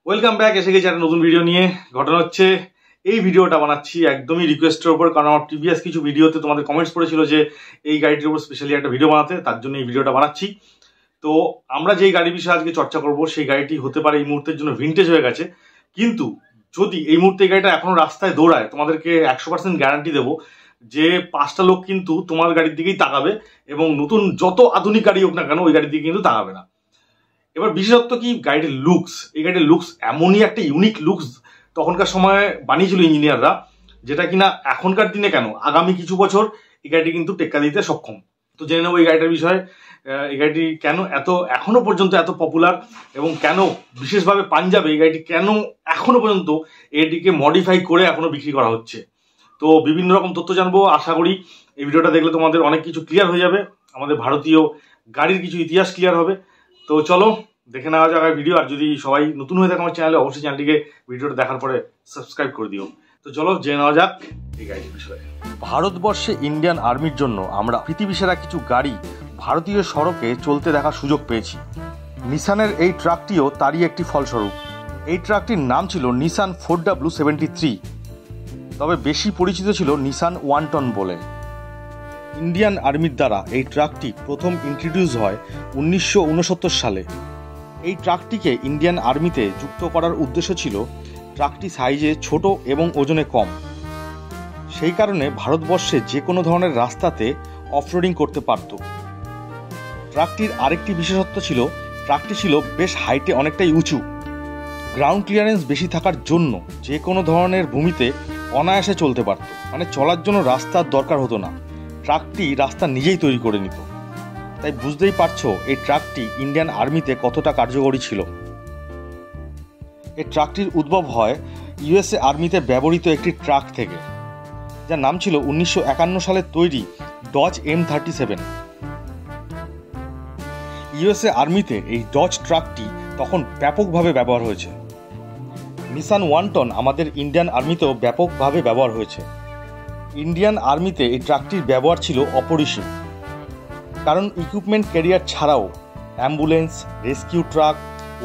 Welcome back. এসে গেছি একটা নতুন ভিডিও নিয়ে। ঘটনা হচ্ছে এই ভিডিওটা বানাচ্ছি একদমই রিকোয়েস্টের উপর, কারণ আমার প্রিভিয়াস কিছু ভিডিওতে তোমাদের কমেন্টস পড়েছিল যে এই গাড়িটির উপর স্পেশালি একটা ভিডিও বানাতে, তার জন্য এই ভিডিওটা বানাচ্ছি। তো আমরা যেই গাড়ির বিষয়ে আজকে চর্চা করব সেই গাড়িটি হতে পারে এই মুহূর্তের জন্য ভিন্টেজ হয়ে গেছে, কিন্তু যদি এই মুহূর্তে এই গাড়িটা এখনো রাস্তায় দৌড়ায় তোমাদেরকে 100% গ্যারান্টি দেবো যে 5টা লোক কিন্তু তোমার গাড়ির দিকেই তাকাবে এবং নতুন যত আধুনিক গাড়ি হোক না কেন ওই গাড়ির দিকে কিন্তু তাকাবে না। এবার বিশেষত্ব কি, গাড়িটির লুকস। এই গাড়ির লুকস এমনই একটা ইউনিক লুকস তখনকার সময় বানিয়েছিল ইঞ্জিনিয়াররা, যেটা কিনা এখনকার দিনে কেন আগামী কিছু বছর এই গাড়িটি কিন্তু টেক্কা দিতে সক্ষম। তো জেনে নেবো এই গাড়িটার বিষয়ে, এই গাড়িটি কেন এখনো পর্যন্ত এত পপুলার এবং কেন বিশেষভাবে পাঞ্জাবে এই গাড়িটি কেন এখনো পর্যন্ত এটিকে মডিফাই করে এখনো বিক্রি করা হচ্ছে। তো বিভিন্ন রকম তথ্য জানবো। আশা করি এই ভিডিওটা দেখলে তোমাদের অনেক কিছু ক্লিয়ার হয়ে যাবে, আমাদের ভারতীয় গাড়ির কিছু ইতিহাস ক্লিয়ার হবে। তো চলো দেখে নেওয়া যাক ভিডিও। আর যদি সবাই নতুন হয়ে থাকে আমার চ্যানেলে, অবশ্যই চ্যানেলটিকে ভিডিওটা দেখার পরে সাবস্ক্রাইব করে দিও। তো চলো জেনে নেওয়া যাক এই গাড়ির বিষয়ে। ভারতবর্ষে ইন্ডিয়ান আর্মির জন্য আমরা পৃথিবীসেরা কিছু গাড়ি ভারতীয় সড়কে চলতে দেখার সুযোগ পেয়েছি। নিসানের এই ট্রাকটিও তারই একটি ফলস্বরূপ। এই ট্রাকটির নাম ছিল নিসান 4W73, তবে বেশি পরিচিত ছিল নিসান 1 টন বলে। ইন্ডিয়ান আর্মির দ্বারা এই ট্রাকটি প্রথম ইন্ট্রোডিউস হয় 1969 সালে। এই ট্রাকটিকে ইন্ডিয়ান আর্মিতে যুক্ত করার উদ্দেশ্য ছিল ট্রাকটি সাইজে ছোট এবং ওজনে কম, সেই কারণে ভারতবর্ষে যে কোনো ধরনের রাস্তাতে অফরোডিং করতে পারত। ট্রাকটির আরেকটি বিশেষত্ব ছিল ট্রাকটি ছিল বেশ হাইটে অনেকটাই উঁচু। গ্রাউন্ড ক্লিয়ারেন্স বেশি থাকার জন্য যে কোনো ধরনের ভূমিতে অনায়াসে চলতে পারত, মানে চলার জন্য রাস্তার দরকার হতো না, ট্রাকটি রাস্তা নিজেই তৈরি করে নিত। তাই বুঝতেই পারছো এই ট্রাকটি ইন্ডিয়ান আর্মিতে কতটা কার্যকরী ছিল। এই ট্রাকটির উদ্ভব হয় ইউএসএ আর্মিতে ব্যবহৃত একটি ট্রাক থেকে, যার নাম ছিল 1951 সালে তৈরি ডজ M37। ইউএসএ আর্মিতে এই ডজ ট্রাকটি তখন ব্যাপকভাবে ব্যবহার হয়েছে। নিসান 1 টন আমাদের ইন্ডিয়ান আর্মিতেও ব্যাপকভাবে ব্যবহার হয়েছে। ইন্ডিয়ান আর্মিতে এই ট্রাকটির ব্যবহার ছিল অপরিসীম, কারণ ইকুইপমেন্ট ক্যারিয়ার ছাড়াও ambulance, rescue truck,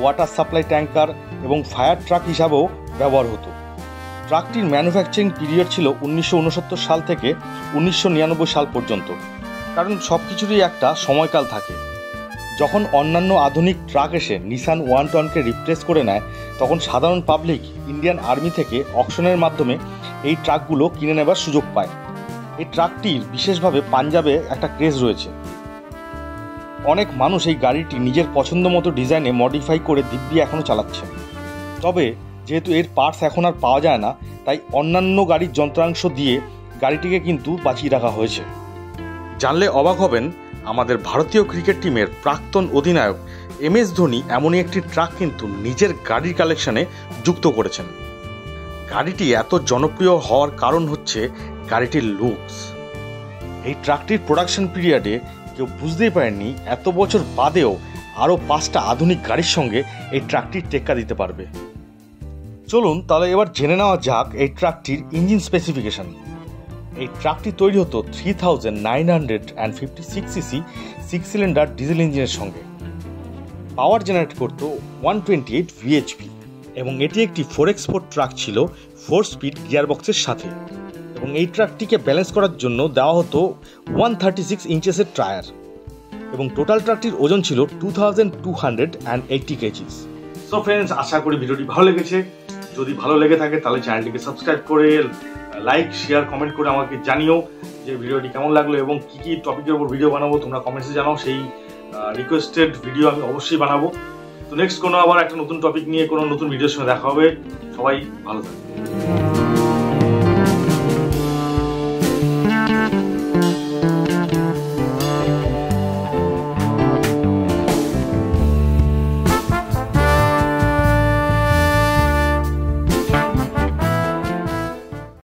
water supply tanker এবং ফায়ার ট্রাক হিসাবেও ব্যবহার হতো। ট্রাকটির ম্যানুফ্যাকচারিং পিরিয়ড ছিল 1969 সাল থেকে 1999 সাল পর্যন্ত, কারণ সব কিছুরই একটা সময়কাল থাকে। যখন অন্যান্য আধুনিক ট্রাক এসে নিসান 1 টনকে রিপ্লেস করে নেয়, তখন সাধারণ পাবলিক ইন্ডিয়ান আর্মি থেকে অকশনের মাধ্যমে এই ট্রাকগুলো কিনে নেবার সুযোগ পায়। এই ট্রাকটির বিশেষভাবে পাঞ্জাবে একটা ক্রেজ রয়েছে। অনেক মানুষ এই গাড়িটি নিজের পছন্দ মতো ডিজাইনে মডিফাই করে দিব্যি এখনও চালাচ্ছে। তবে যেহেতু এর পার্টস এখন আর পাওয়া যায় না, তাই অন্যান্য গাড়ির যন্ত্রাংশ দিয়ে গাড়িটিকে কিন্তু বাঁচিয়ে রাখা হয়েছে। জানলে অবাক হবেন, আমাদের ভারতীয় ক্রিকেট টিমের প্রাক্তন অধিনায়ক MS ধোনি এমনই একটি ট্রাক কিন্তু নিজের গাড়ির কালেকশনে যুক্ত করেছেন। গাড়িটি এত জনপ্রিয় হওয়ার কারণ হচ্ছে গাড়িটির লুকস। এই ট্রাকটির প্রোডাকশন পিরিয়ডে কেউ বুঝতেই পারেনি এত বছর বাদেও আরও 5টা আধুনিক গাড়ির সঙ্গে এই ট্রাকটির টেক্কা দিতে পারবে। চলুন তাহলে এবার জেনে নেওয়া যাক এই ট্রাকটির ইঞ্জিন স্পেসিফিকেশন। এই ট্রাকটি তৈরি হতো 3956 সিসি 6 সিলিন্ডার ডিজেল ইঞ্জিনের সঙ্গে। পাওয়ার জেনারেট করত 128 VHP এবং এটি একটি 4x4 ট্রাক ছিল 4 স্পিড গিয়ারবক্সের সাথে। এবং এই ট্রাকটিকে ব্যালেন্স করার জন্য দেওয়া হতো 136 ইঞ্চেসের টায়ার এবং টোটাল ট্রাকটির ওজন ছিল 2280 কেজিস। সো ফ্রেন্ডস, আশা করি ভিডিওটি ভালো লেগেছে। যদি ভালো লেগে থাকে তাহলে চ্যানেলটিকে সাবস্ক্রাইব করে লাইক, শেয়ার, কমেন্ট করে আমাকে জানিও যে ভিডিওটি কেমন লাগলো এবং কী কী টপিকের উপর ভিডিও বানাবো তোমরা কমেন্টসে জানাও। সেই রিকোয়েস্টেড ভিডিও আমি অবশ্যই বানাবো। তো নেক্সট কোনো আবার একটা নতুন টপিক নিয়ে কোনো নতুন ভিডিওর সঙ্গে দেখা হবে। সবাই ভালো থাকবে।